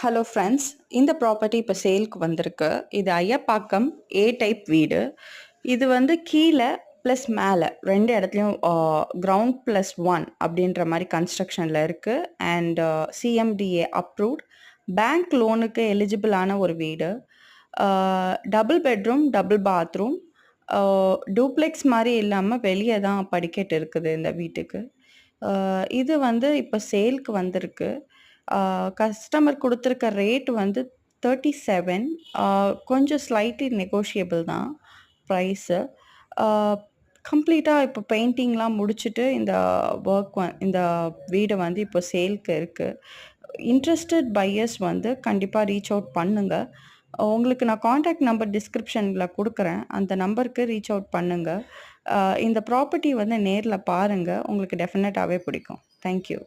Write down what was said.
Hello friends, இந்த property இப்போ சேல்க்கு வந்திருக்கு. இது ஐயப்பாக்கம் ஏ டைப் வீடு. இது வந்து கீழே ப்ளஸ் மேலே 2 இடத்துலையும் கிரவுண்ட் ப்ளஸ் 1 அப்படின்ற மாதிரி கன்ஸ்ட்ரக்ஷனில் இருக்குது. அண்ட் சிஎம்டிஏ அப்ரூவ்ட், பேங்க் லோனுக்கு எலிஜிபிளான ஒரு வீடு. Double bedroom, double bathroom, duplex மாதிரி இல்லாமல் வெளியே தான் படிக்கட்டு இருக்குது இந்த வீட்டுக்கு. இது வந்து இப்போ சேல்க்கு வந்திருக்கு. கஸ்டமர் கொடுத்துருக்க ரேட் வந்து 37. கொஞ்சம் ஸ்லைட்லி நெகோஷியபிள் தான் ப்ரைஸு. கம்ப்ளீட்டாக இப்போ பெயிண்டிங்லாம் முடிச்சுட்டு இந்த இந்த வீடு வந்து இப்போ சேல்க்கு இருக்குது. இன்ட்ரெஸ்டட் பையர்ஸ் வந்து கண்டிப்பாக ரீச் அவுட் பண்ணுங்கள். உங்களுக்கு நான் காண்டாக்ட் நம்பர் டிஸ்கிரிப்ஷனில் கொடுக்குறேன். அந்த நம்பருக்கு ரீச் அவுட் பண்ணுங்கள். இந்த ப்ராப்பர்ட்டி வந்து நேரில் பாருங்கள், உங்களுக்கு டெஃபினட்டாகவே பிடிக்கும். தேங்க்யூ.